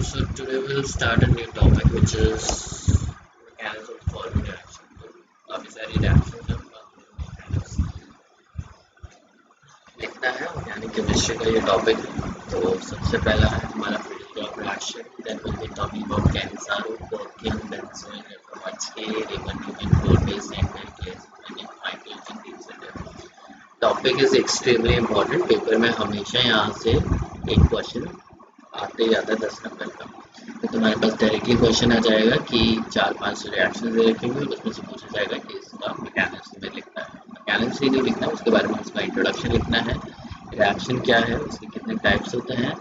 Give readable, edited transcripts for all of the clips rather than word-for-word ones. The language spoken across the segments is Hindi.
So today we'll start a new topic which is mechanism of solving reaction. तो काफी सारी reactions हैं लिखना है ऑर्गेनिक केमिस्ट्री का ये टॉपिक। तो सबसे पहला है हमारा physical of reaction, then will be talking about Cannizzaro, working, benzoyl, Reformatsky, ribonucleic protease and microgen DNA. Topic is extremely important. Paper में हमेशा यहाँ से एक क्वेश्चन आते ही आता है 10 नंबर का। तो तुम्हारे पास डायरेक्टली क्वेश्चन आ जाएगा कि 4-5 रिएक्शन दे रखेंगे और उसमें से पूछा जाएगा कि इसका मैकेनिज्म में लिखना है, मैकेनिज्म ही नहीं लिखना है, उसके बारे में उसका इंट्रोडक्शन लिखना है, रिएक्शन क्या है, उसके कितने टाइप्स होते हैं,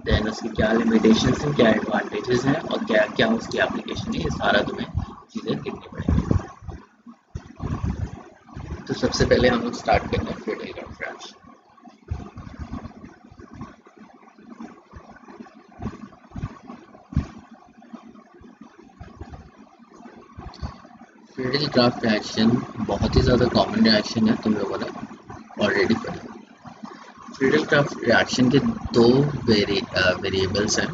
देन उसकी क्या लिमिटेशंस हैं, क्या एडवांटेजेस हैं और क्या क्या उसकी एप्लीकेशन है, ये सारा तुम्हें चीज़ें लिखनी पड़ेगी। तो सबसे पहले हम लोग स्टार्ट करते हैं Friedel reaction. Friedel craft reaction बहुत ही ज़्यादा कॉमन रिएक्शन है, तुम लोगों ने ऑलरेडी पढ़ा। फ्रीडल क्राफ्ट रिएक्शन के दो वेरिएबल्स हैं,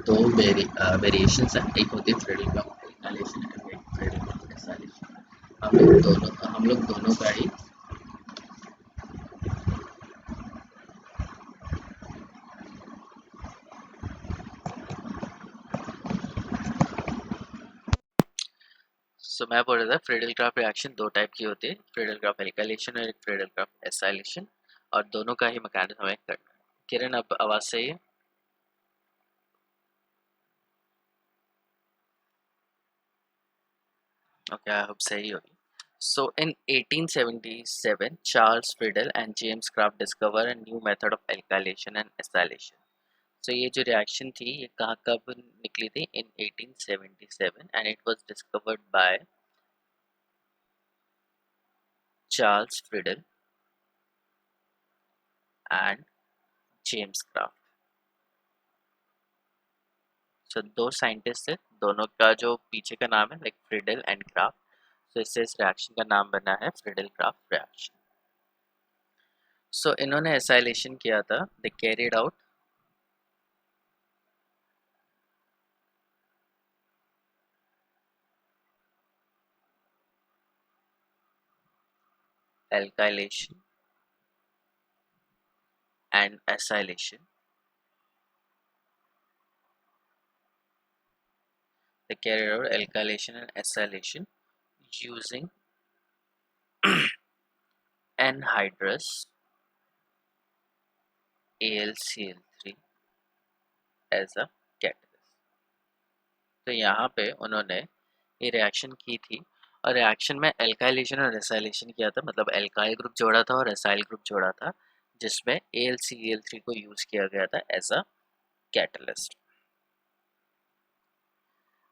दो वेरिएशंस हैं। एक होती है फ्रीडल क्राफ्ट एल्काइलेशन और एक फ्रीडल क्राफ्ट एसिलेशन। हम लोग दोनों का ही मैं बोल रहा था फ्रीडल क्राफ्ट रिएक्शन दो टाइप की होती है, फ्रीडल क्राफ्ट एल्काइलेशन और एक फ्रीडल क्राफ्ट एसिलेशन, और दोनों का ही मैकेनिज्म हमें करना है। किरण, अब आवाज सही है? Okay, I hope सही होगी। So in 1877, Charles Friedel and James Kraft discovered a new method of alkylation and acylation. So ये जो reaction थी ये कहाँ कब निकली थी? In 1877 and it was discovered by Charles Friedel and James Kraft. So दो साइंटिस्ट थे, दोनों का जो पीछे का नाम है लाइक फ्रीडल एंड क्राफ्ट, तो इससे इस रिएक्शन का नाम बना है फ्रीडल क्राफ्ट रिएक्शन। सो इन्होंने एसाइलेशन किया था, दे carried out alkylation and acylation. They carried out alkylation and acylation using anhydrous AlCl3 as a catalyst. तो यहाँ पे उन्होंने ये रिएक्शन की थी और रिएक्शन में एल्काइलेशन और एसाइलेशन किया था, मतलब एल्काइल ग्रुप जोड़ा था और एसाइल ग्रुप जोड़ा था, जिसमें AlCl3 को यूज किया गया था एज अ कैटलिस्ट।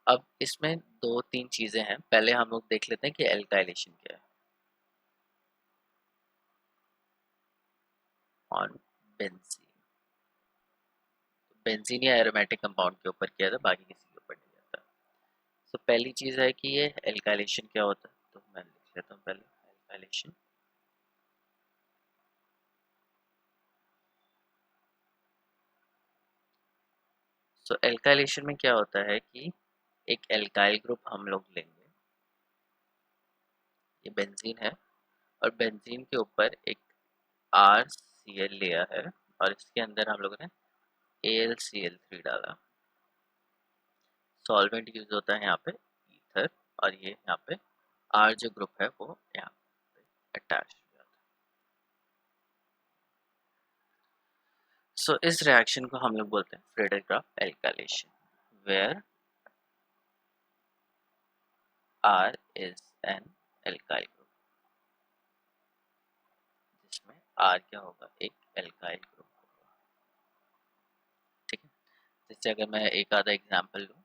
अब इसमें दो तीन चीजें हैं, पहले हम लोग देख लेते हैं कि एल्काइलेशन क्या है। ऑन बेंजीन, बेंजीन या एरोमेटिक कंपाउंड के ऊपर किया था, बाकी किसी के ऊपर नहीं किया था। तो पहली चीज है कि ये एल्काइलेशन क्या होता है, तो मैं लिख लेता हूँ पहले एल्काइलेशन। सो एल्काइलेशन में क्या होता है कि एक एल्काइल ग्रुप हम लोग लेंगे, ये बेंजीन है, और बेंजीन के ऊपर एक RCl लिया है और इसके अंदर हम लोगों ने AlCl3 डाला। सॉल्वेंट यूज होता है यहाँ पे ईथर, और ये यहाँ पे R जो ग्रुप है वो यहाँ पे अटैच हो जाता है। सो इस रिएक्शन को हम लोग बोलते हैं Friedel Crafts alkylation, where R is an alkyl group, जिसमें R क्या होगा, एक एल्काइल ग्रुप होगा। ठीक है, जैसे अगर मैं एक आधा एग्जांपल लूँ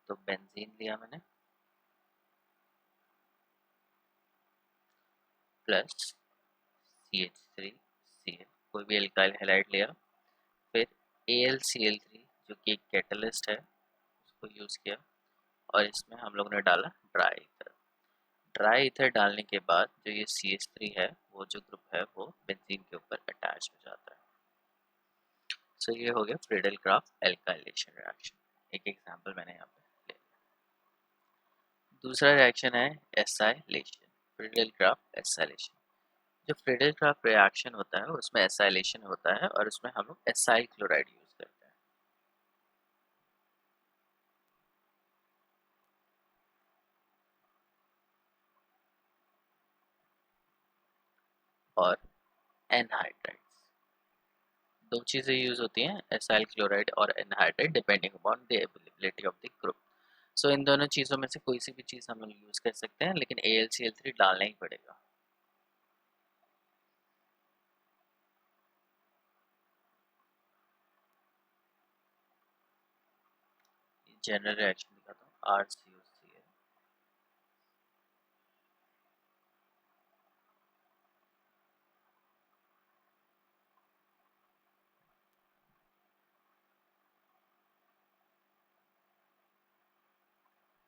तो बेंजीन लिया मैंने प्लस CH3Cl, कोई भी एल्काइल हैलाइड लिया, फिर AlCl3 जो कि एक कैटलिस्ट है उसको यूज किया, और इसमें हम लोगों ने डाला ड्राई ईथर। ड्राई ईथर डालने के बाद जो ये CH3 है वो जो ग्रुप है वो बेंजीन के ऊपर अटैच हो जाता है। सो ये हो गया फ्रीडल क्राफ्ट एल्काइलेशन रिएक्शन। एक एग्जांपल मैंने यहाँ पे ले लिया। दूसरा रिएक्शन है एसाइलेशन, फ्रीडल क्राफ्ट एसाइलेशन। जो फ्रीडल क्राफ्ट रिएक्शन होता है उसमें एसाइलेशन होता है और उसमें हम लोग एसाइल क्लोराइड यूज करते हैं। और एनहाइड्राइड, दो चीज़ें यूज होती हैं, एसाइल क्लोराइड और anhydride, depending upon the availability of the group. So इन दोनों चीज़ों में से कोई सी भी चीज़ हम लोग यूज कर सकते हैं, लेकिन AlCl3 डालना ही पड़ेगा। जनरल रिएक्शन दिखाता हूँ, RCOCl,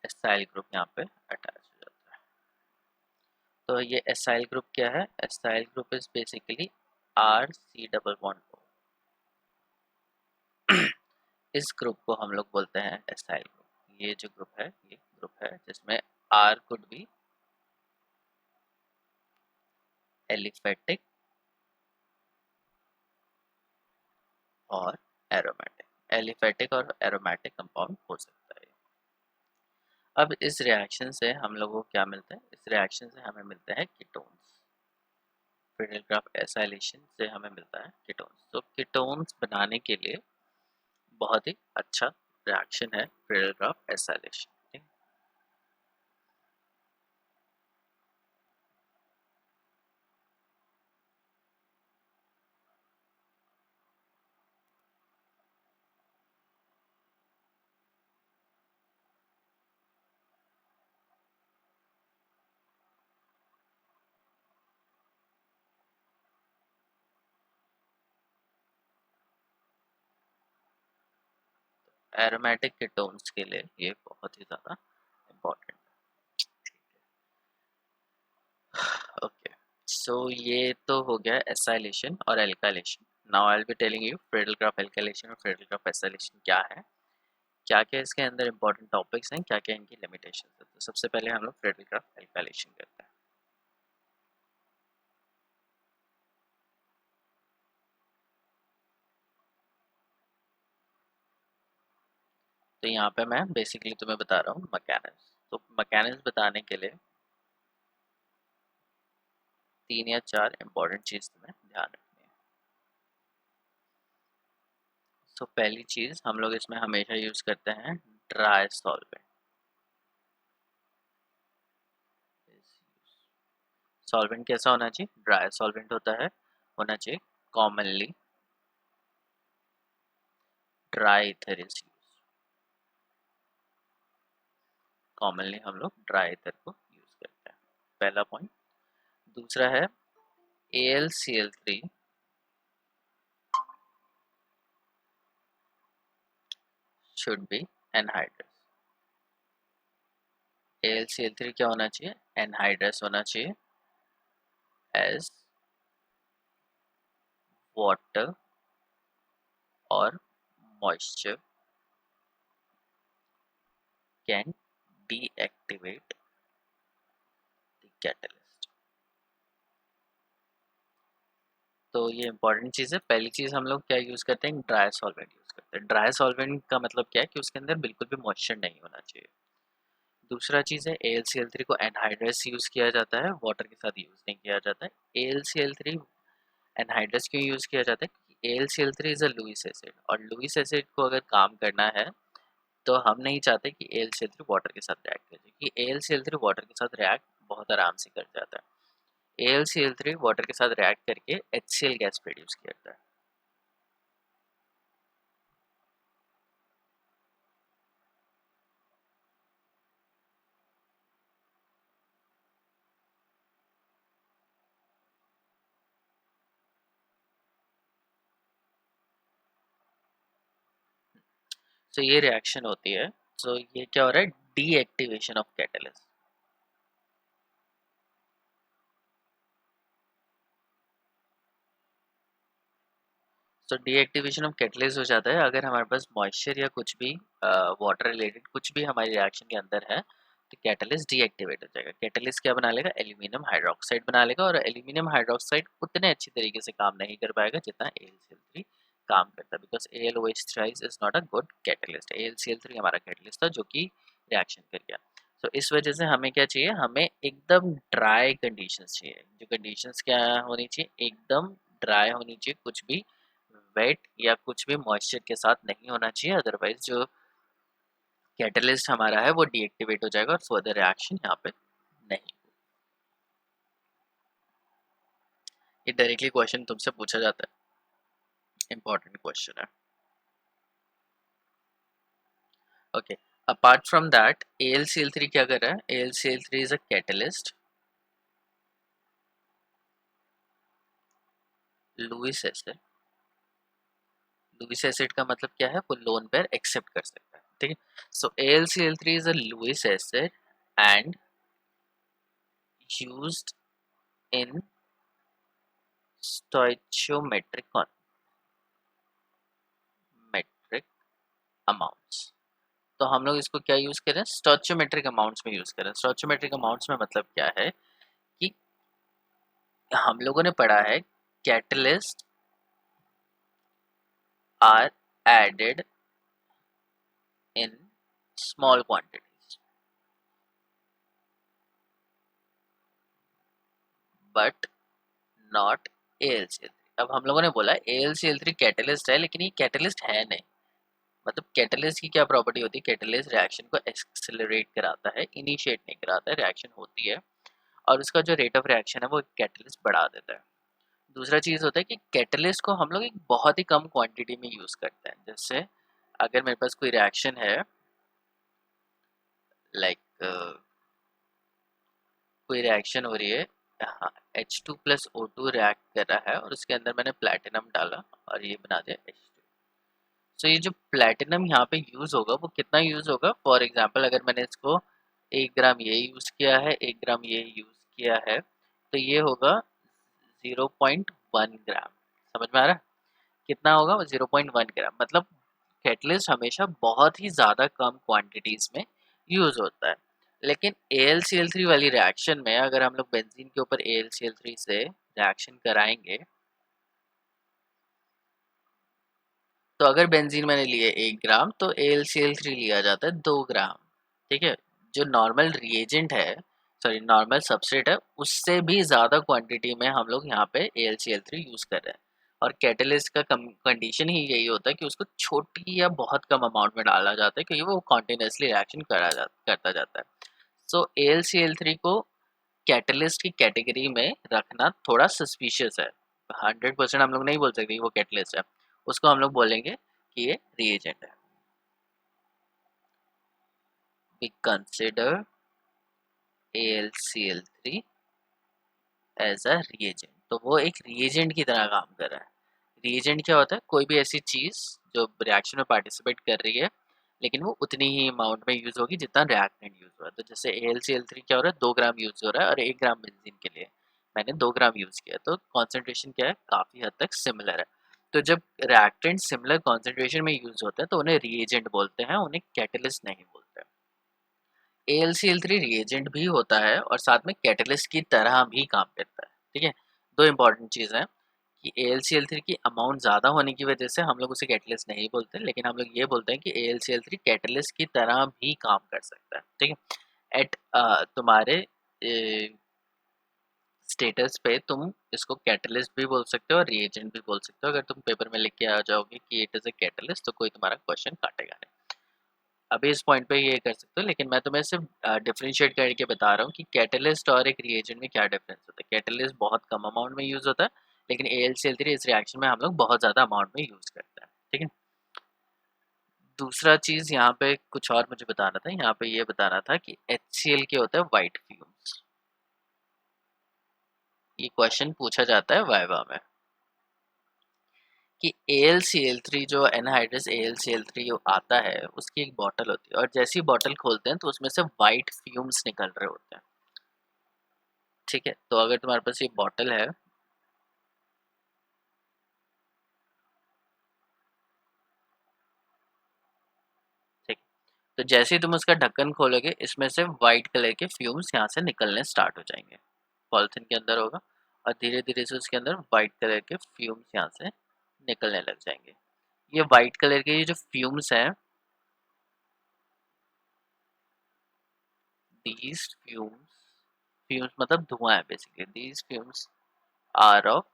एसाइल ग्रुप यहाँ पे अटैच हो जाता है। तो ये एसाइल ग्रुप क्या है? Acyl group is basically RC double bond O। इस ग्रुप को हम लोग बोलते हैं एसाइल ग्रुप। ये जो ग्रुप है ये ग्रुप है जिसमें R कुड बी एलिफेटिक और एरोमेटिक। एलिफेटिक और एरोमेटिक कंपाउंड हो सकता है। अब इस रिएक्शन से हम लोगों को क्या मिलता है? इस रिएक्शन से हमें मिलता है कीटोन्स। फ्रीडल क्राफ्ट एसाइलेशन से हमें मिलता है कीटोन्स। तो कीटोन्स बनाने के लिए बहुत ही अच्छा रिएक्शन है Friedel Crafts acylation. Aromatic ketones के लिए ये बहुत ही ज़्यादा इम्पोर्टेंट है। ओके, सो ये तो हो गया एसाइलेशन और alkylation. Now I will be telling you Friedel Crafts alkylation और फ्रीडल क्राफ्ट एसाइलेशन क्या है, क्या क्या इसके अंदर इंपॉर्टेंट टॉपिक्स हैं, क्या क्या इनकी लिमिटेशन है। तो सबसे पहले हम लोग फ्रीडल क्राफ्ट एल्काइलेशन करते हैं। तो यहाँ पे मैं बेसिकली तुम्हें बता रहा हूँ मैकेनिज्म। तो मैकेनिज्म बताने के लिए 3 या 4 इंपॉर्टेंट चीज तुम्हें ध्यान रखनी है। तो पहली चीज हम लोग इसमें हमेशा यूज करते हैं ड्राई सॉल्वेंट। सॉल्वेंट कैसा होना चाहिए? ड्राई सॉल्वेंट होना चाहिए commonly dry ether is use. Commonly हम लोग ड्राई ईथर को यूज करते हैं, पहला पॉइंट। दूसरा है AlCl3 should be anhydrous। AlCl3 क्या होना चाहिए? एनहाइड्रस होना चाहिए एज वाटर और moisture can deactivate the catalyst. तो ये इंपॉर्टेंट चीज़ है। पहली चीज़ हम लोग क्या यूज़ करते हैं? ड्राई सॉल्वेंट यूज़ करते हैं। ड्राई सॉल्वेंट का मतलब क्या है कि उसके अंदर बिल्कुल भी मॉइस्चर नहीं होना चाहिए। दूसरा चीज़ है AlCl3 को एनहाइड्रस यूज़ किया जाता है, वाटर के साथ यूज़ नहीं किया जाता है। AlCl3 एनहाइड्रस क्यों यूज़ किया जाता है? क्योंकि AlCl3 is a Lewis acid, और लुईस एसिड को अगर काम करना है तो हम नहीं चाहते कि AlCl3 वाटर के साथ रिएक्ट करे, क्योंकि AlCl3 वाटर के साथ रिएक्ट बहुत आराम से कर जाता है। AlCl3 वाटर के साथ रिएक्ट करके HCl गैस प्रोड्यूस करता है। तो ये रिएक्शन होती है। तो ये क्या हो रहा है? Deactivation of catalyst. So deactivation of catalyst हो जाता है अगर हमारे पास मॉइस्चर या कुछ भी वाटर रिलेटेड कुछ भी हमारी रिएक्शन के अंदर है, तो कैटलिस्ट डीएक्टिवेट हो जाएगा। कैटलिस्ट क्या बना लेगा? एल्यूमिनियम हाइड्रोक्साइड बना लेगा, और एल्यूमिनियम हाइड्रोक्साइड उतने अच्छी तरीके से काम नहीं कर पाएगा जितना AlCl3 काम करता है, because AlOH is not a good catalyst. AlCl3 हमारा कैटलिस्ट था जो कि रिएक्शन कर गया। तो इस वजह से हमें क्या चाहिए? हमें एकदम ड्राई कंडीशंस चाहिए। जो कंडीशंस क्या होनी चाहिए? एकदम ड्राई होनी चाहिए, कुछ भी वेट या कुछ भी मॉइस्चर के साथ नहीं होना चाहिए, अदरवाइज जो कैटलिस्ट हमारा है वो डीएक्टिवेट हो जाएगा और फर्दर रिएक्शन यहाँ पे नहीं। ये डायरेक्टली क्वेश्चन तुमसे पूछा जाता है, इंपॉर्टेंट क्वेश्चन है। Okay, apart from that AlCl3 क्या कर रहा है? AlCl3 is a catalyst. Lewis acid, Lewis acid का मतलब क्या है? वो लोन पेयर एक्सेप्ट कर सकता है, ठीक है। So AlCl3 is a Lewis acid and used in stoichiometric metric amounts. तो हम लोग इसको क्या यूज करें? स्टोइचोमेट्रिक अमाउंट्स में यूज करें। स्टोइचोमेट्रिक अमाउंट्स में मतलब क्या है कि हम लोगों ने पढ़ा है catalyst are added in small quantities but not AlCl3। अब हम लोगों ने बोला AlCl3 कैटलिस्ट है, लेकिन ये कैटलिस्ट है नहीं। मतलब कैटलिस्ट की क्या प्रॉपर्टी होती है? कैटलिस्ट रिएक्शन को एक्सेलरेट कराता है, इनिशिएट नहीं कराता है। रिएक्शन होती है और उसका जो रेट ऑफ रिएक्शन है वो कैटलिस्ट बढ़ा देता है। दूसरा चीज़ होता है कि कैटलिस्ट को हम लोग एक बहुत ही कम क्वांटिटी में यूज़ करते हैं। जैसे अगर मेरे पास कोई रिएक्शन है, लाइक कोई रिएक्शन हो रही है, हाँ, H2+O2 रिएक्ट कर रहा है और उसके अंदर मैंने प्लैटिनम डाला और ये बना दिया H2। सो ये जो प्लैटिनम यहाँ पे यूज़ होगा वो कितना यूज़ होगा? फॉर एग्जांपल अगर मैंने इसको 1 ग्राम ये यूज़ किया है, 1 ग्राम ये यूज़ किया है, तो ये होगा 0.1 ग्राम। समझ में आ रहा है? कितना होगा? 0.1 ग्राम। मतलब कैटलिस्ट हमेशा बहुत ही ज़्यादा कम क्वांटिटीज़ में यूज़ होता है। लेकिन AlCl3 वाली रिएक्शन में अगर हम लोग बेंजीन के ऊपर AlCl3 से रिएक्शन कराएंगे, तो अगर बेंजीन मैंने लिए 1 ग्राम तो AlCl3 लिया जाता है 2 ग्राम, ठीक है। जो नॉर्मल रिएजेंट है, सॉरी नॉर्मल सबस्ट्रेट है, उससे भी ज़्यादा क्वांटिटी में हम लोग यहाँ पे AlCl3 यूज़ कर रहे हैं। और कैटलिस्ट का कंडीशन ही यही होता है कि उसको छोटी या बहुत कम अमाउंट में डाला जाता है, क्योंकि वो कॉन्टिन्यूसली रिएक्शन करता जाता है। सो AlCl3 को कैटलिस्ट की कैटेगरी में रखना थोड़ा सस्पिशियस है। 100% हम लोग नहीं बोल सकते कि वो कैटलिस्ट है। उसको हम लोग बोलेंगे कि ये रिएजेंट है। We consider AlCl3 as a reagent. तो वो एक रिएजेंट की तरह काम कर रहा है। रिएजेंट क्या होता है? कोई भी ऐसी चीज़ जो रिएक्शन में पार्टिसिपेट कर रही है, लेकिन वो उतनी ही अमाउंट में यूज़ होगी जितना रिएक्टेंट यूज़ हुआ है। तो जैसे AlCl3 क्या हो रहा है? 2 ग्राम यूज़ हो रहा है और 1 ग्राम बेंजीन के लिए मैंने 2 ग्राम यूज़ किया, तो कॉन्सेंट्रेशन क्या है? काफ़ी हद तक सिमिलर है। तो जब रिएक्टेंट सिमिलर कॉन्सेंट्रेशन में यूज़ होते हैं तो उन्हें रिएजेंट बोलते हैं, उन्हें कैटलिस्ट नहीं बोलते हैं। AlCl3 रिएजेंट भी होता है और साथ में कैटलिस्ट की तरह भी काम करता है, ठीक है। दो इंपॉर्टेंट चीज़ हैं कि AlCl3 की अमाउंट ज़्यादा होने की वजह से हम लोग उसे कैटलिस्ट नहीं बोलते, लेकिन हम लोग ये बोलते हैं कि AlCl3 कैटलिस्ट की तरह भी काम कर सकता है, ठीक है। एट तुम्हारे स्टेटस पे तुम इसको कैटलिस्ट भी बोल सकते हो और रिएजेंट भी बोल सकते हो। अगर तुम पेपर में लिख के आ जाओगे कि इट इज़ अ कैटलिस्ट, तो कोई तुम्हारा क्वेश्चन काटेगा नहीं। अभी इस पॉइंट पे ये कर सकते हो, लेकिन मैं तुम्हें सिर्फ डिफरेंशिएट करके बता रहा हूँ कि कैटलिस्ट और एक रिएजेंट में क्या डिफरेंस होता है। कैटलिस्ट बहुत कम अमाउंट में यूज़ होता है, लेकिन AlCl3 इस रिएक्शन में हम लोग बहुत ज़्यादा अमाउंट में यूज़ करते हैं, ठीक है। दूसरा चीज़ यहाँ पे कुछ और मुझे बताना था। यहाँ पे ये बताना था कि HCl के होता है वाइट फ्यूम्स। ये क्वेश्चन पूछा जाता है वाइवा में कि AlCl3 जो एनहाइड्रस AlCl3 आता है उसकी एक बॉटल होती है, और जैसी बॉटल खोलते हैं तो उसमें से वाइट फ्यूम्स निकल रहे होते हैं, ठीक है। तो अगर तुम्हारे पास ये बॉटल है, तो जैसे ही तुम उसका ढक्कन खोलोगे इसमें से वाइट कलर के फ्यूम्स यहाँ से निकलने स्टार्ट हो जाएंगे, पॉलिथीन के अंदर होगा और धीरे धीरे से उसके अंदर वाइट कलर के फ्यूम्स यहाँ से निकलने लग जाएंगे। ये वाइट कलर के ये जो फ्यूम्स हैं, these फ्यूम्स मतलब धुआं है basically, these fumes are of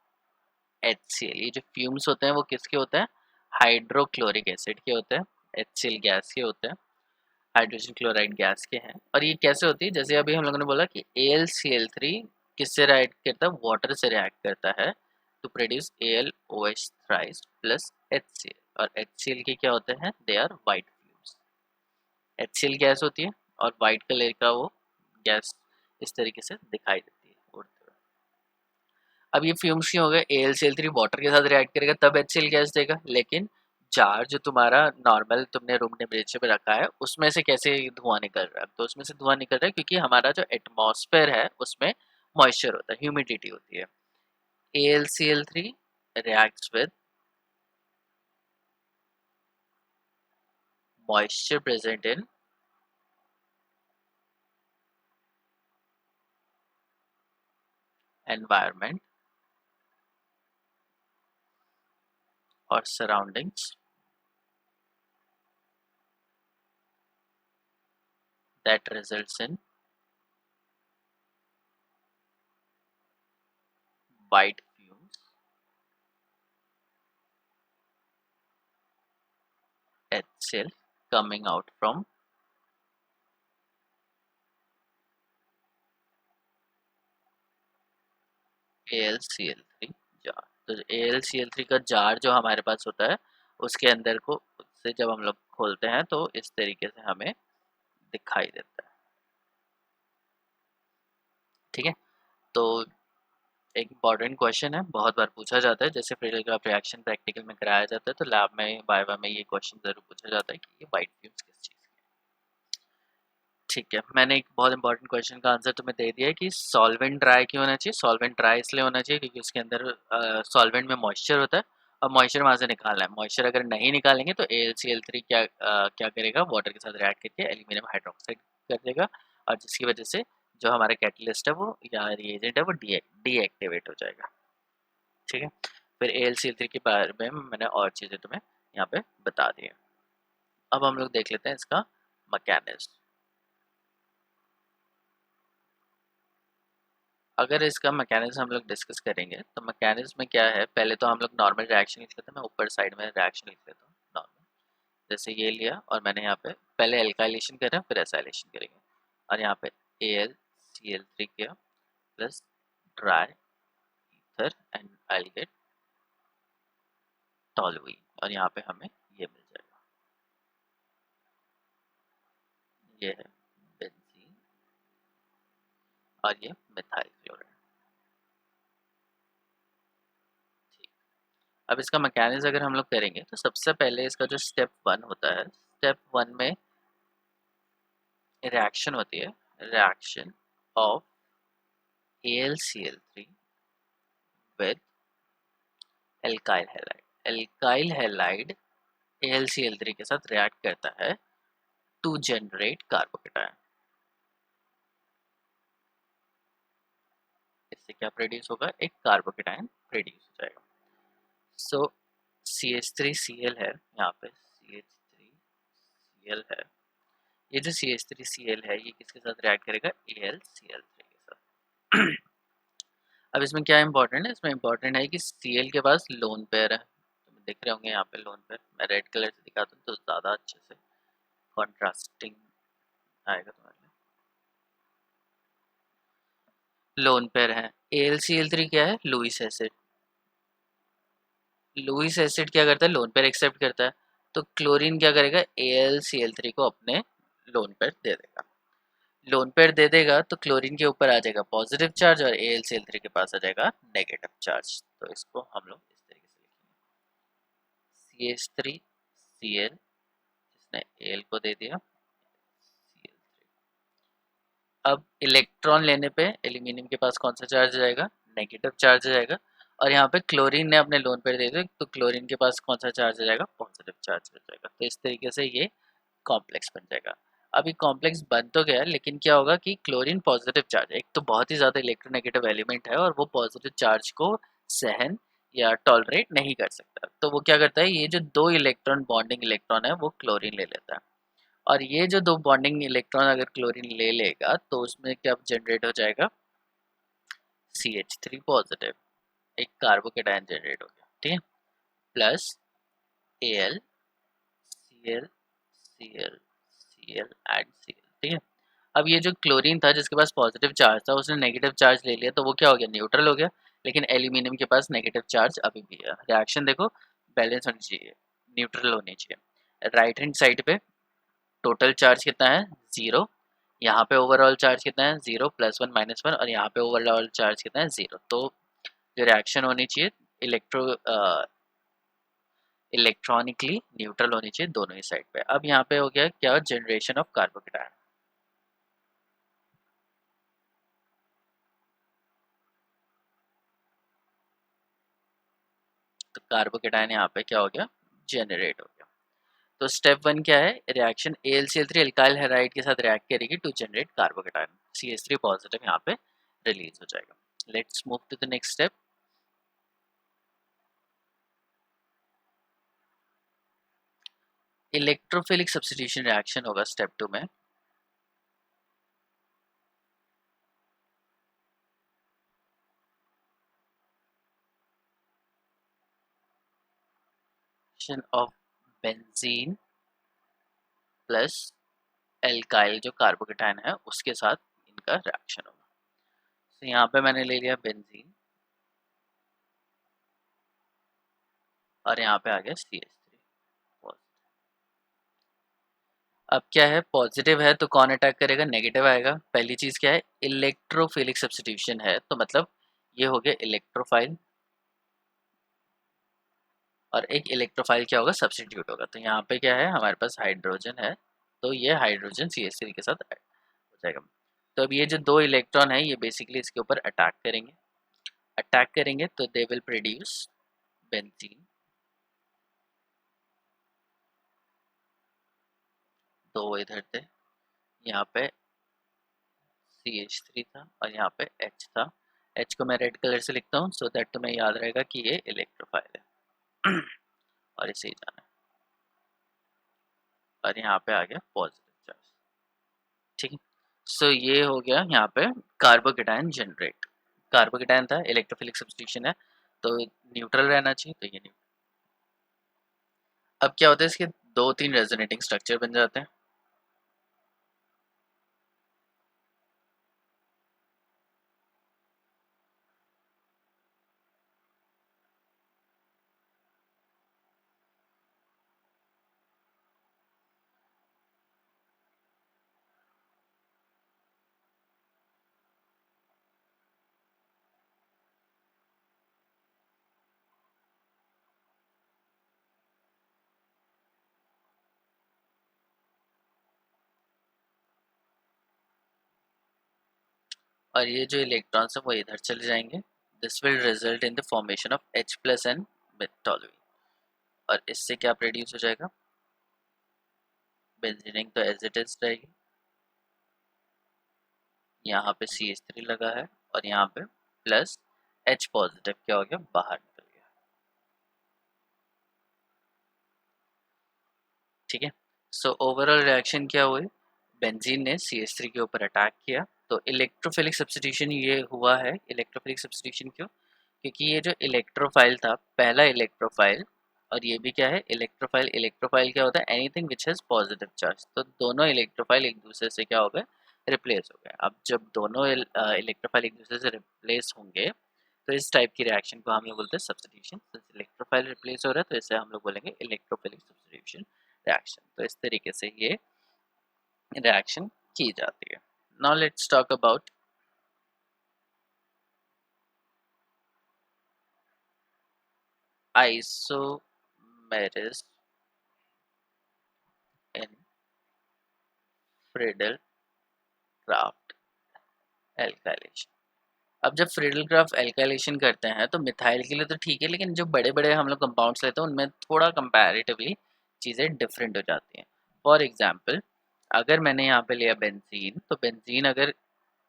HCl। ये जो फ्यूम्स होते हैं वो किसके होते हैं, हाइड्रोक्लोरिक एसिड के होते हैं, HCl गैस के होते हैं, हाइड्रोजन क्लोराइड गैस के हैं। और ये कैसे होती है, जैसे अभी हम लोगों ने बोला कि AlCl3 किससे रिएक्ट करता है, वाटर से रिएक्ट करता है to produce AlOH thrice plus HCl। और HCl के क्या होते हैं, they are white fumes. HCl gas होती है और वाइट कलर का वो गैस इस तरीके से दिखाई देती है उड़ते हुए। अब ये फ्यूम्स क्यों हो गए, AlCl3 वाटर के साथ रिएक्ट करेगा तब HCl गैस देगा, लेकिन जार जो तुम्हारा नॉर्मल तुमने रूम टेम्परेचर पे रखा है उसमें से कैसे धुआं निकल रहा है, तो उसमें से धुआं निकल रहा है क्योंकि हमारा जो एटमॉस्फेयर है उसमें मॉइस्चर होता है, ह्यूमिडिटी होती है। AlCl3 reacts with moisture present in environment or surroundings that results in white fumes, HCl coming out from AlCl3 jar. तो AlCl3 का जार जो हमारे पास होता है उसके अंदर को से जब हम लोग खोलते हैं तो इस तरीके से हमें दिखाई देता है। ठीक है, तो एक इम्पॉर्टेंट क्वेश्चन है, बहुत बार पूछा जाता है, जैसे फ्रीडल रिएक्शन प्रैक्टिकल में कराया जाता है तो लैब में वाइवा में ये क्वेश्चन जरूर पूछा जाता है कि ये वाइट फ्यूम्स किस चीज़ के। ठीक है, मैंने एक बहुत इंपॉर्टेंट क्वेश्चन का आंसर तुम्हें दे दिया है कि सॉल्वेंट ड्राई क्यों होना चाहिए। सॉल्वेंट ड्राई इसलिए होना चाहिए क्योंकि उसके अंदर सॉल्वेंट में मॉइस्चर होता है और मॉइस्चर वहाँ से निकालना है। मॉइस्चर अगर नहीं निकालेंगे तो AlCl3 क्या करेगा, वाटर के साथ रिएक्ट करके एल्यूमिनियम हाइड्रोक्साइड कर देगा और जिसकी वजह से जो हमारा कैटलिस्ट है वो या रिएजेंट है वो डीएक्टिवेट हो जाएगा। ठीक है, फिर AlCl3 के बारे में मैंने और चीज़ें तुम्हें यहाँ पे बता दी है। अब हम लोग देख लेते हैं इसका मैकेनिज्म। अगर इसका मैकेनिज्म हम लोग डिस्कस करेंगे तो मैकेनिज्म में क्या है, पहले तो हम लोग नॉर्मल रिएक्शन लिख लेते हैं, मैं ऊपर साइड में रिएक्शन लिख लेता हूँ नॉर्मल। जैसे ये लिया और मैंने यहाँ पे पहले एल्काइलेशन कर रहे हैं फिर एसाइलेशन करेंगे और यहाँ पे AlCl3 किया plus dry ether and I get toluene और यहाँ पे हमें ये मिल जाएगा, ये है बेंजीन और ये मिथाइल क्लोराइड। अब इसका मैकेनिज्म अगर हम लोग करेंगे तो सबसे पहले इसका जो स्टेप 1 होता है, स्टेप 1 में रिएक्शन होती है, reaction of AlCl3 with alkyl halide. Alkyl halide AlCl3 के साथ रिएक्ट करता है टू जनरेट कार्बोकेटायन। इससे क्या प्रोड्यूस होगा, एक कार्बोकेटायन प्रोड्यूस हो जाएगा। सो CH3Cl है, यहाँ पे CH3Cl है, ये जो CH3Cl है ये किसके साथ रिएक्ट करेगा, AlCl3 के साथ। अब इसमें क्या इंपॉर्टेंट है, इसमें इंपॉर्टेंट है कि Cl के पास लोन पेयर है, तुम देख रहे होंगे यहाँ पे लोन पेयर, मैं रेड कलर से दिखाता हूँ तो ज़्यादा अच्छे से कॉन्ट्रास्टिंग आएगा तुम्हारे लिए। लोन पेयर है, AlCl3 क्या है, लुईस एसिड। लुईस एसिड क्या करता है, लोन पेयर एक्सेप्ट करता है, तो क्लोरीन क्या करेगा, AlCl3 को अपने लोन पेयर दे देगा। लोन पेयर दे देगा तो क्लोरीन के ऊपर आ जाएगा पॉजिटिव चार्ज और AlCl3 के पास आ जाएगा नेगेटिव चार्ज। तो इसको हम लोग इस तरीके से लिखेंगे, CH3Cl जिसने Al को दे दिया Cl3। अब इलेक्ट्रॉन लेने पे एल्यूमिनियम के पास कौन सा चार्ज जाएगा, नेगेटिव चार्ज जाएगा और यहाँ पे क्लोरीन ने अपने लोन पेयर दे दिया तो क्लोरीन के पास कौन सा चार्ज जाएगा, पॉजिटिव चार्ज जाएगा। तो इस तरीके से ये कॉम्प्लेक्स बन जाएगा। अब ये कॉम्प्लेक्स बन तो गया, लेकिन क्या होगा कि क्लोरीन पॉजिटिव चार्ज, एक तो बहुत ही ज़्यादा इलेक्ट्रोनेगेटिव एलिमेंट है और वो पॉजिटिव चार्ज को सहन या टॉलरेट नहीं कर सकता, तो वो क्या करता है, ये जो दो इलेक्ट्रॉन बॉन्डिंग इलेक्ट्रॉन है वो क्लोरीन ले लेता है। और ये जो दो बॉन्डिंग इलेक्ट्रॉन अगर क्लोरीन ले लेगा तो उसमें क्या जनरेट हो जाएगा, CH3 पॉजिटिव, एक कार्बोकेटायन जनरेट हो गया, ठीक है, plus Al Cl Cl Cl and Cl, ठीक है। अब ये जो क्लोरीन था जिसके पास पॉजिटिव चार्ज था उसने नेगेटिव चार्ज ले लिया, तो वो क्या हो गया, न्यूट्रल हो गया। लेकिन एल्यूमिनियम के पास नेगेटिव चार्ज अभी भी है। रिएक्शन देखो बैलेंस होनी चाहिए, न्यूट्रल होनी चाहिए। राइट हैंड साइड पे टोटल चार्ज कितना है, 0। यहाँ पे ओवरऑल चार्ज कितना है, 0 +1 -1, और यहाँ पे ओवरऑल चार्ज कितना है, 0। तो जो रिएक्शन होनी चाहिए इलेक्ट्रॉनिकली न्यूट्रल होनी चाहिए दोनों ही साइड पे। अब यहाँ पे हो गया क्या, जनरेशन ऑफ कार्बोकेटायन। तो कार्बोकेटायन यहाँ पे क्या हो गया, जनरेट हो गया। तो स्टेप 1 क्या है, रिएक्शन AlCl3 एल्काइल हैलाइड के साथ रिएक्ट करेगी to generate carbocation, CH3 positive यहाँ पे रिलीज हो जाएगा। Let's move to the next step. Electrophilic substitution reaction होगा स्टेप 2 में। ऑफ बेंजीन प्लस एल्काइल जो कार्बोकेटायन है उसके साथ इनका रिएक्शन होगा। तो यहाँ पे मैंने ले लिया बेंजीन और यहाँ पे आ गया CH3। अब क्या है, पॉजिटिव है तो कौन अटैक करेगा, नेगेटिव आएगा। पहली चीज क्या है, इलेक्ट्रोफिलिक सब्स्टिट्यूशन है, तो मतलब ये हो गया इलेक्ट्रोफाइल, और एक इलेक्ट्रोफाइल क्या होगा, सब्स्टिट्यूट होगा। तो यहाँ पे क्या है, हमारे पास हाइड्रोजन है, तो ये हाइड्रोजन CH3 के साथ ऐड हो जाएगा। तो अब ये जो दो इलेक्ट्रॉन है ये बेसिकली इसके ऊपर अटैक करेंगे तो दे विल प्रोड्यूस बेंजीन। दो इधर थे, यहाँ पे CH3 था और यहाँ पे H था। H को मैं रेड कलर से लिखता हूँ सो दैट तुम्हें याद रहेगा कि ये इलेक्ट्रोफाइल है और इसे ही जाना है। और यहाँ पे आ गया पॉजिटिव चार्ज, ठीक है। सो ये हो गया यहाँ पे कार्बोकेटायन जनरेट। कार्बोकेटायन था, इलेक्ट्रोफिलिक सब्स्टिट्यूशन है तो न्यूट्रल रहना चाहिए, तो ये न्यूट्रल। अब क्या होता है, इसके 2-3 रेजोनेटिंग स्ट्रक्चर बन जाते हैं। और ये जो इलेक्ट्रॉन्स है वो इधर चले जाएंगे। This will result in the formation of H+N with toluene. और इससे क्या प्रोड्यूस हो जाएगा, बेंजीनिंग तो एज इट इज रहेगी। यहाँ पे CH3 लगा है और यहाँ पे प्लस H पॉजिटिव क्या हो गया, बाहर निकल गया, ठीक है। सो ओवरऑल रिएक्शन क्या हुई, बेंजीन ने CH3 के ऊपर अटैक किया, तो इलेक्ट्रोफिलिक सब्स्टिट्यूशन ये हुआ है। इलेक्ट्रोफिलिक सब्स्टिट्यूशन क्यों, क्योंकि ये जो इलेक्ट्रोफाइल था, पहला इलेक्ट्रोफाइल, और ये भी क्या है इलेक्ट्रोफाइल। इलेक्ट्रोफाइल क्या होता है, anything which has positive charge. तो दोनों इलेक्ट्रोफाइल एक दूसरे से क्या हो गए, रिप्लेस हो गए। अब जब दोनों इलेक्ट्रोफाइल एक दूसरे से रिप्लेस होंगे तो इस टाइप की रिएक्शन को हम लोग बोलते हैं सब्स्टिट्यूशन। इलेक्ट्रोफाइल रिप्लेस हो रहा है तो इसे हम लोग बोलेंगे इलेक्ट्रोफिलिक सब्स्टिट्यूशन रिएक्शन। तो इस तरीके से ये रिएक्शन की जाती है। Now let's talk about isomerism in Friedel Crafts alkylation. अब जब फ्रीडल क्राफ्ट एल्काइलेशन करते हैं तो मिथाइल के लिए तो ठीक है, लेकिन जो बड़े बड़े हम लोग कंपाउंड्स लेते हैं उनमें थोड़ा कंपैरेटिवली चीज़ें डिफरेंट हो जाती हैं। फॉर एग्जाम्पल अगर मैंने यहाँ पे लिया बेंजीन, तो बेंजीन अगर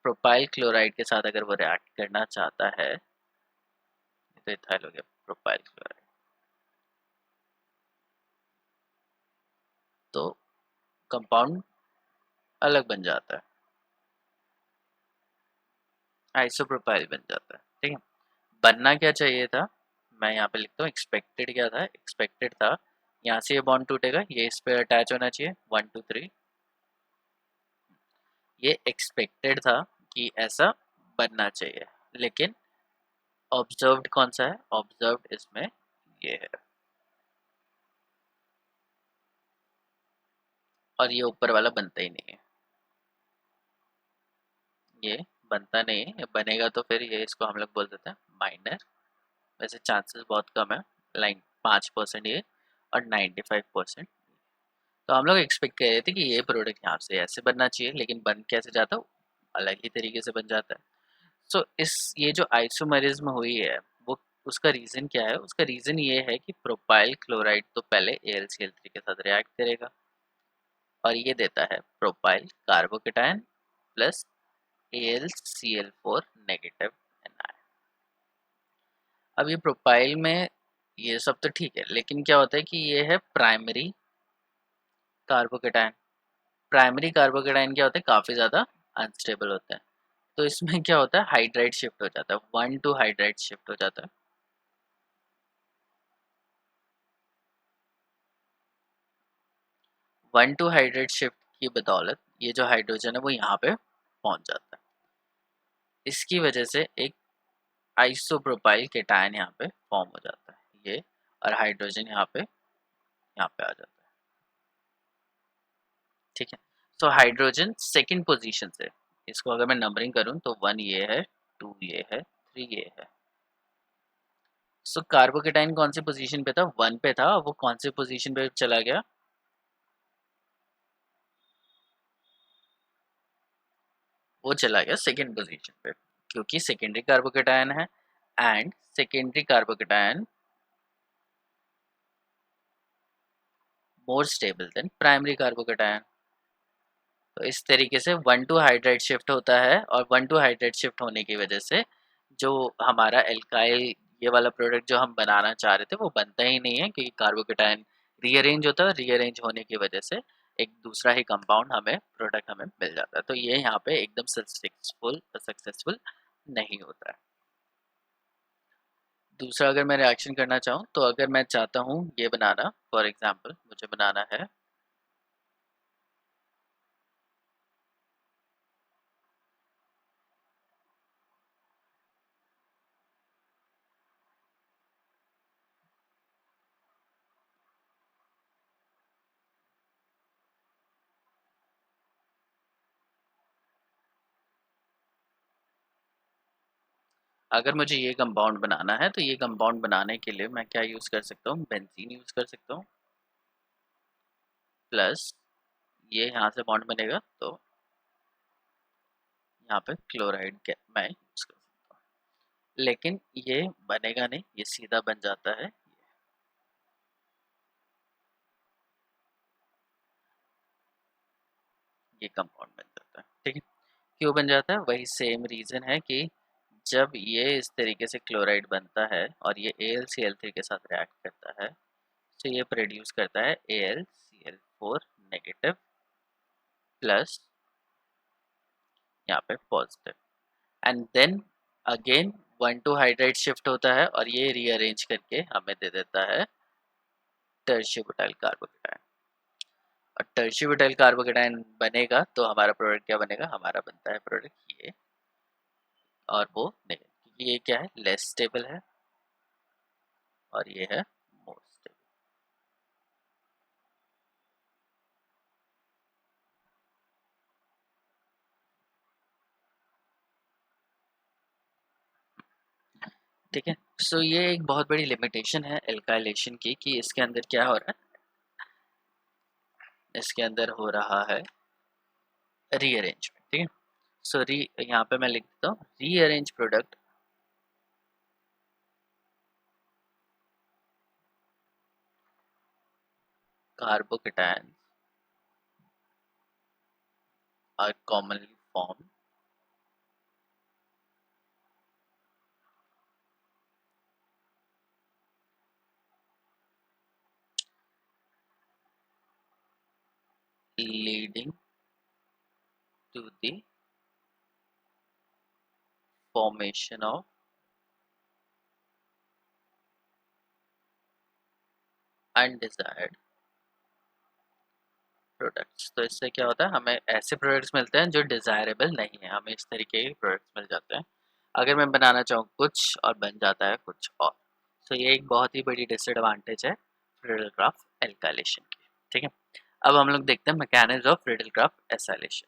प्रोपाइल क्लोराइड के साथ अगर वो रिएक्ट करना चाहता है, तो इथाइल हो गया प्रोपाइल क्लोराइड, तो कंपाउंड अलग बन जाता है, आइसोप्रोपाइल बन जाता है। ठीक है, बनना क्या चाहिए था, मैं यहाँ पे लिखता हूँ एक्सपेक्टेड क्या था, एक्सपेक्टेड था यहाँ से ये बॉन्ड टूटेगा, ये इस पे अटैच होना चाहिए 1 2 3, ये एक्सपेक्टेड था कि ऐसा बनना चाहिए, लेकिन ऑब्जर्व्ड कौन सा है, ऑब्जर्व्ड इसमें ये है, और ये ऊपर वाला बनता ही नहीं है, ये बनता नहीं है, बनेगा तो फिर ये इसको हम लोग बोल देते हैं माइनर, वैसे चांसेस बहुत कम है, लाइन 5% ये और 95%। तो हम लोग एक्सपेक्ट कर रहे थे कि ये प्रोडक्ट यहाँ से ऐसे बनना चाहिए, लेकिन बन कैसे जाता है, अलग ही तरीके से बन जाता है। सो इस ये जो आइसोमेरिज्म हुई है वो, उसका रीज़न क्या है, उसका रीज़न ये है कि प्रोपाइल क्लोराइड तो पहले AlCl3 के साथ रिएक्ट करेगा और ये देता है propyl carbocation plus AlCl4 negative NI। अब ये प्रोपाइल में ये सब तो ठीक है, लेकिन क्या होता है कि ये है प्राइमरी कार्बोकेटायन, प्राइमरी कार्बोकेटायन क्या होता है, काफ़ी ज़्यादा अनस्टेबल होता है, तो इसमें क्या होता है हाइड्राइड शिफ्ट हो जाता है, 1 to हाइड्राइड शिफ्ट हो जाता है। 1 to हाइड्राइड शिफ्ट की बदौलत ये जो हाइड्रोजन है वो यहाँ पे पहुंच जाता है, इसकी वजह से एक आइसोप्रोपाइल केटायन यहाँ पे फॉर्म हो जाता है ये, और हाइड्रोजन यहाँ पे आ जाता है। ठीक है, तो हाइड्रोजन सेकंड पोजीशन से, इसको अगर मैं नंबरिंग करूं तो 1 ये है, 2 ये है, 3 ये है। सो कार्बोकेटाइन कौन सी पोजीशन पे था, 1 पे था, वो कौन सी पोजीशन पे चला गया, वो चला गया सेकंड पोजीशन पे, क्योंकि सेकेंडरी कार्बोकेटायन है and secondary carbocation more stable then primary carbocation. तो इस तरीके से 1 to हाइड्राइड शिफ्ट होता है, और 1 to हाइड्राइड शिफ्ट होने की वजह से जो हमारा एल्काइल ये वाला प्रोडक्ट जो हम बनाना चाह रहे थे वो बनता ही नहीं है, क्योंकि कार्बोकेटायन रीअरेंज होता है, रीअरेंज होने की वजह से एक दूसरा ही कंपाउंड हमें प्रोडक्ट हमें मिल जाता है, तो ये यहाँ पे एकदम सक्सेसफुल नहीं होता है। दूसरा अगर मैं रिएक्शन करना चाहूँ, तो अगर मैं चाहता हूँ ये बनाना, फॉर एग्जांपल मुझे बनाना है अगर मुझे ये कंपाउंड बनाना है, तो ये कंपाउंड बनाने के लिए मैं क्या यूज़ कर सकता हूँ, बेंजीन यूज़ कर सकता हूँ, प्लस ये यहाँ से बॉन्ड बनेगा तो यहाँ पे क्लोराइड मैं यूज़ कर सकता हूँ, लेकिन ये बनेगा नहीं, ये सीधा बन जाता है, ये कंपाउंड बन जाता है। ठीक है, क्यों बन जाता है, वही सेम रीज़न है कि जब ये इस तरीके से क्लोराइड बनता है और ये AlCl3 के साथ रिएक्ट करता है, तो ये प्रोड्यूस करता है AlCl4 नेगेटिव प्लस यहाँ पे positive, and then again 1 to hydride shift होता है और ये रीअरेंज करके हमें दे देता है टर्शियरी ब्यूटाइल कार्बोकेटायन, और टर्शियरी ब्यूटाइल कार्बोकेटायन बनेगा तो हमारा प्रोडक्ट क्या बनेगा, हमारा बनता है प्रोडक्ट ये, और वो नहीं, क्योंकि ये क्या है, लेस स्टेबल है और ये है मोर स्टेबल। ठीक है, सो ये एक बहुत बड़ी लिमिटेशन है एल्काइलेशन की, कि इसके अंदर क्या हो रहा है, इसके अंदर हो रहा है रीअरेंजमेंट। ठीक है, सो यहाँ पे मैं लिख देता हूँ rearrange product carbocation are commonly formed leading to the formation of undesired products. तो इससे क्या होता है, हमें ऐसे प्रोडक्ट्स मिलते हैं जो डिज़ायरेबल नहीं है, हमें इस तरीके के प्रोडक्ट्स मिल जाते हैं अगर मैं बनाना चाहूँ कुछ और बन जाता है कुछ और। तो ये एक बहुत ही बड़ी डिसएडवांटेज है फ्रीडल क्राफ्ट एल्काइलेशन की। ठीक है, अब हम लोग देखते हैं mechanism of Friedel Crafts acylation.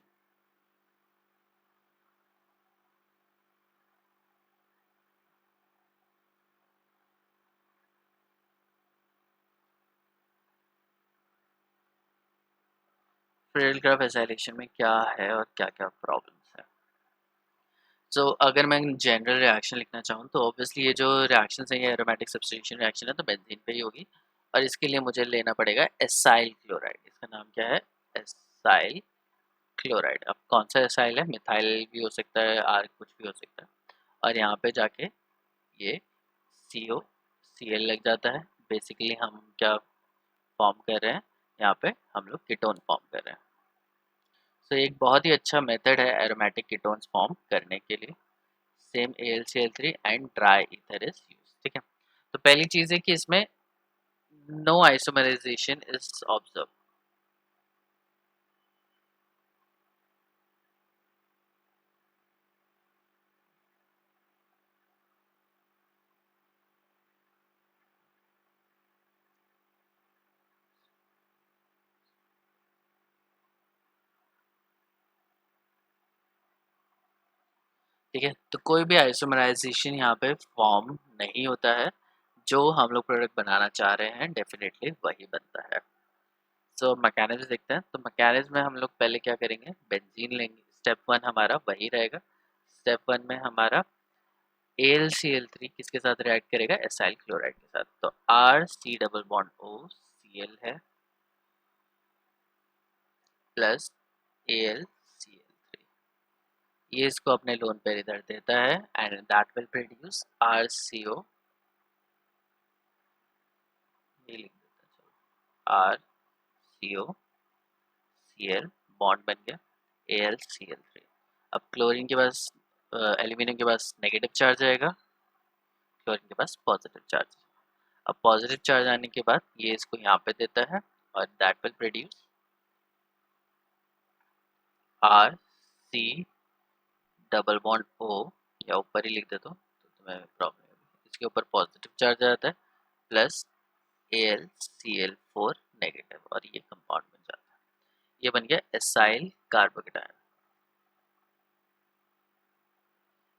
Friedel Crafts acylation में क्या है और क्या क्या प्रॉब्लम्स है। सो अगर मैं जनरल रिएक्शन लिखना चाहूँ तो ऑब्वियसली ये जो रिएक्शन है ये एरोमेटिक सब्स्टिट्यूशन रिएक्शन है, तो बेंजीन पे ही होगी और इसके लिए मुझे लेना पड़ेगा एसाइल क्लोराइड। इसका नाम क्या है, एसाइल क्लोराइड। अब कौन सा एसाइल है, मिथाइल भी हो सकता है, आर कुछ भी हो सकता है। और यहाँ पे जाके ये COCl लग जाता है। बेसिकली हम क्या फॉर्म कर रहे हैं, यहाँ पे हम लोग कीटोन फॉर्म कर रहे हैं। तो एक बहुत ही अच्छा मेथड है एरोमेटिक कीटोन्स फॉर्म करने के लिए। Same AlCl3 and dry ether is use. ठीक है, तो पहली चीज़ है कि इसमें नो आइसोमराइजेशन इज ऑब्जर्व। ठीक है, तो कोई भी आइसोमराइजेशन यहाँ पे फॉर्म नहीं होता है। जो हम लोग प्रोडक्ट बनाना चाह रहे हैं डेफिनेटली वही बनता है। सो मैकेनिज्म देखते हैं। तो मैकेनिज्म में हम लोग पहले क्या करेंगे, बेंजीन लेंगे। स्टेप 1 हमारा वही रहेगा। स्टेप 1 में हमारा AlCl3 किसके साथ रिएक्ट करेगा, एसाइल क्लोराइड के साथ। तो RC डबल बॉन्ड OCl है प्लस AlCl3, ये इसको अपने लोन पर इधर देता है and that will produce RCO। ये लिख देता है RCOCl, बॉन्ड बन गया AlCl3। अब क्लोरीन के पास एल्यूमिनियम के पास नेगेटिव चार्ज आएगा, क्लोरीन के पास पॉजिटिव चार्ज। अब पॉजिटिव चार्ज आने के बाद ये इसको यहाँ पे देता है और that will produce RC double bond O, या ऊपर ही लिख देता हूँ तो तुम्हें प्रॉब्लम होगी। इसके ऊपर पॉजिटिव चार्ज आता है प्लस AlCl4 नेगेटिव और ये कंपाउंड बन जाता है। ये बन गया एसाइल कार्बोकेटायन।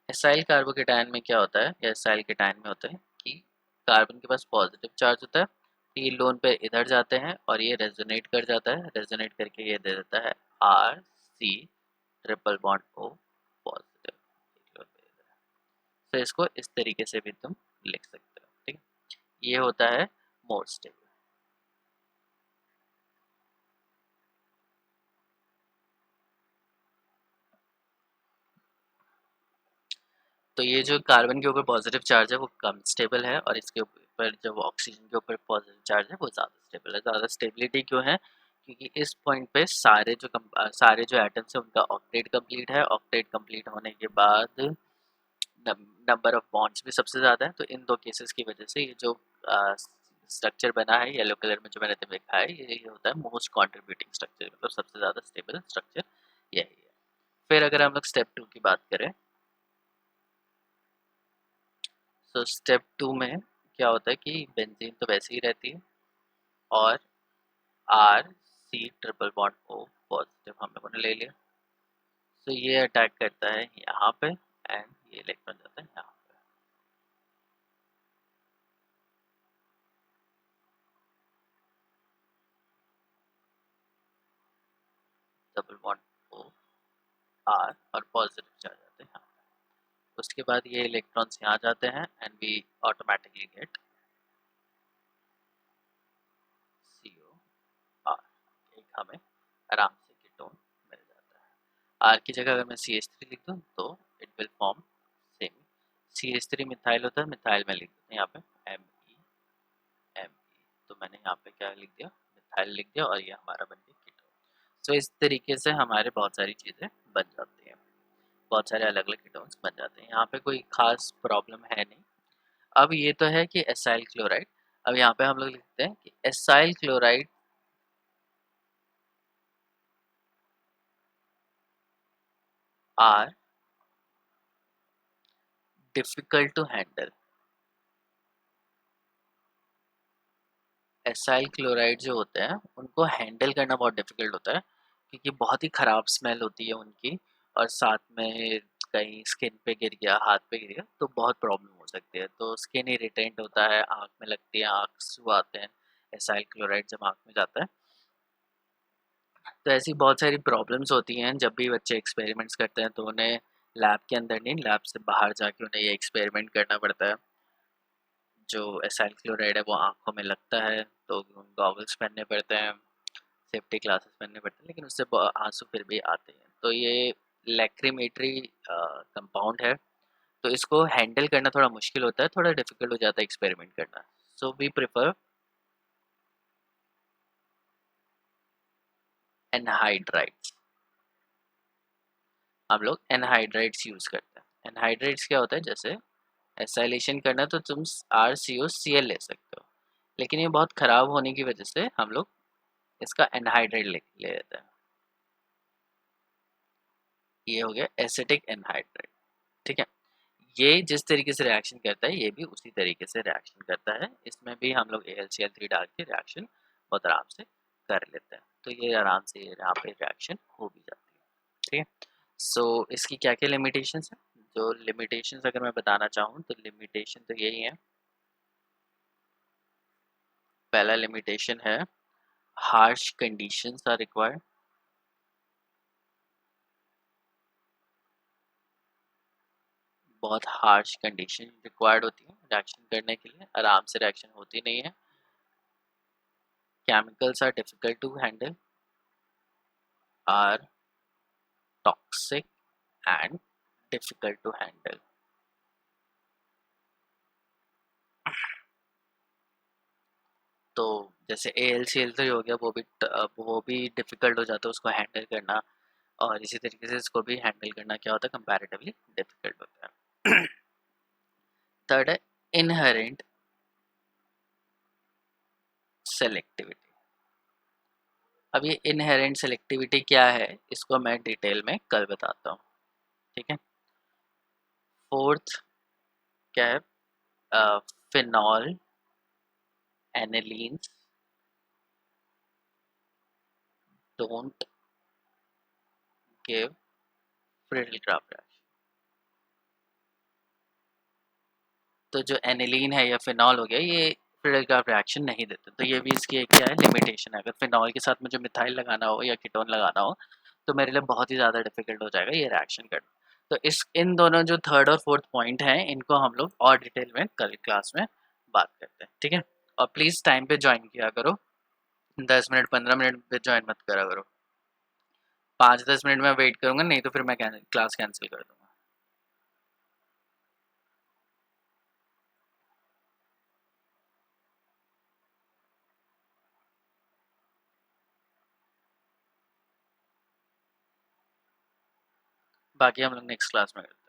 एसाइल कार्बोकेटायन में क्या होता है, या एसाइल केटायन में होता है कि कार्बन के पास पॉजिटिव चार्ज होता है, तो ये लोन पे इधर जाते हैं और ये रेजोनेट कर जाता है। रेजोनेट करके ये दे देता है RC triple bond O positive. तो इसको इस तरीके से भी तुम लिख सकते हो। ठीक है, ये होता है मोर स्टेबल। तो ये जो कार्बन के ऊपर पॉजिटिव चार्ज है वो कम स्टेबल है और इसके ऊपर जब ऑक्सीजन के ऊपर पॉजिटिव चार्ज है वो ज़्यादा स्टेबल है। ज़्यादा स्टेबिलिटी क्यों है, क्योंकि इस पॉइंट पे सारे जो एटम्स है उनका ऑक्टेट कंप्लीट है। ऑक्टेट कंप्लीट होने के बाद नंबर ऑफ बॉन्ड्स भी सबसे ज़्यादा है। तो इन दो केसेस की वजह से ये जो स्ट्रक्चर बना है येलो कलर में जो मैंने तुम्हें लिखा है, ये होता है मोस्ट कॉन्ट्रीब्यूटिंग स्ट्रक्चर, मतलब सबसे ज़्यादा स्टेबल स्ट्रक्चर यही है। फिर अगर हम लोग स्टेप 2 की बात करें, तो स्टेप 2 में क्या होता है कि बेंजीन तो वैसे ही रहती है और RC triple bond O positive हम लोगों ने ले लिया। तो ये अटैक करता है यहाँ पे एंड ये इलेक्ट्रॉन जाता है यहाँ पे। डबल बॉन्ड O R और पॉजिटिव चार्ज आते हैं यहाँ पे। उसके बाद ये इलेक्ट्रॉन्स यहाँ जाते हैं and we automatically get COR। एक हमें आराम से कीटोन मिल जाता है। R की जगह अगर मैं CH3 लिख दूँ तो it will form same. CH3 methyl होता है, मिथाइल में लिख देते हैं यहाँ पे ME। तो मैंने यहाँ पे क्या लिख दिया, मिथाइल लिख दिया, और ये हमारा बन गया कीटोन। तो इस तरीके से हमारे बहुत सारी चीज़ें बन जाती हैं, बहुत सारे अलग अलग कीटोन्स बन जाते हैं। यहाँ पे कोई खास प्रॉब्लम है नहीं। अब ये तो है कि एसाइल क्लोराइड। अब यहाँ पे हम लोग लिखते हैं कि acyl chloride are difficult to handle. Acyl chloride जो होते हैं उनको हैंडल करना बहुत डिफिकल्ट होता है, क्योंकि बहुत ही ख़राब स्मेल होती है उनकी, और साथ में कहीं स्किन पे गिर गया, हाथ पे गिर गया तो बहुत प्रॉब्लम हो सकती है। तो स्किन इरिटेंट होता है, आँख में लगती है, आँसू आते हैं एसाइल क्लोराइड जब आँख में जाता है। तो ऐसी बहुत सारी प्रॉब्लम्स होती हैं जब भी बच्चे एक्सपेरिमेंट्स करते हैं, तो उन्हें लैब के अंदर नहीं, लैब से बाहर जाके उन्हें ये एक्सपेरिमेंट करना पड़ता है। जो एसाइल क्लोराइड है वो आँखों में लगता है, तो गॉगल्स पहनने पड़ते हैं, सेफ्टी ग्लासेस पहनने पड़ते हैं, लेकिन उससे आंसू फिर भी आते हैं। तो ये लैक्रीमेटरी कंपाउंड है, तो इसको हैंडल करना थोड़ा मुश्किल होता है, थोड़ा डिफिकल्ट हो जाता है एक्सपेरिमेंट करना। So we prefer anhydrides. हम लोग एनहाइड्राइड्स यूज़ करते हैं। एनहाइड्राइड्स क्या होता है, जैसे एसाइलेशन करना तो तुम RCOCl ले सकते हो, लेकिन ये बहुत ख़राब होने की वजह से हम लोग इसका एनहाइड्राइड ले लेते हैं। ये हो गया एसिटिक एनहाइड्राइड। ठीक है, ये जिस तरीके से रिएक्शन करता है ये भी उसी तरीके से रिएक्शन करता है। इसमें भी हम लोग AlCl3 डाल के रिएक्शन बहुत आराम से कर लेते हैं, तो ये आराम से यहाँ पे रिएक्शन हो भी जाती है। ठीक है, सो इसकी क्या क्या लिमिटेशंस है, जो लिमिटेशंस अगर मैं बताना चाहूँ तो लिमिटेशन तो यही है। पहला लिमिटेशन है हार्श कंडीशंस आर रिक्वायर्ड। बहुत हार्श कंडीशन रिक्वायर्ड होती है रिएक्शन करने के लिए, आराम से रिएक्शन होती नहीं है। Chemicals are difficult to handle, are toxic and difficult to handle. तो जैसे AlCl3 हो गया, वो भी डिफिकल्ट हो जाता है उसको हैंडल करना, और इसी तरीके से इसको भी हैंडल करना क्या होता है, कंपैरेटिवली डिफिकल्ट होता है। थर्ड है इनहेरेंट सेलेक्टिविटी। अब ये इनहेरेंट सेलेक्टिविटी क्या है, इसको मैं डिटेल में कल बताता हूँ। ठीक है, फोर्थ क्या है, phenol anilines don't give Friedel Crafts reaction. तो जो एनिलीन है या फिनॉल हो गया, ये फ्रिडल-क्राफ्ट रिएक्शन नहीं देते, तो ये भी इसकी एक क्या है, लिमिटेशन है। अगर फिनॉल के साथ मुझे मिथाइल लगाना हो या कीटोन लगाना हो तो मेरे लिए बहुत ही ज़्यादा डिफिकल्ट हो जाएगा ये रिएक्शन करना। तो इन दोनों जो थर्ड और फोर्थ पॉइंट हैं, इनको हम लोग और डिटेल में कल क्लास में बात करते हैं। ठीक है, और प्लीज़ टाइम पे ज्वाइन किया करो, 10 मिनट 15 मिनट पे ज्वाइन मत करा करो। 5-10 मिनट में वेट करूँगा, नहीं तो फिर मैं क्लास कैंसिल कर दूँगा। बाकी हम लोग नेक्स्ट क्लास में करते हैं।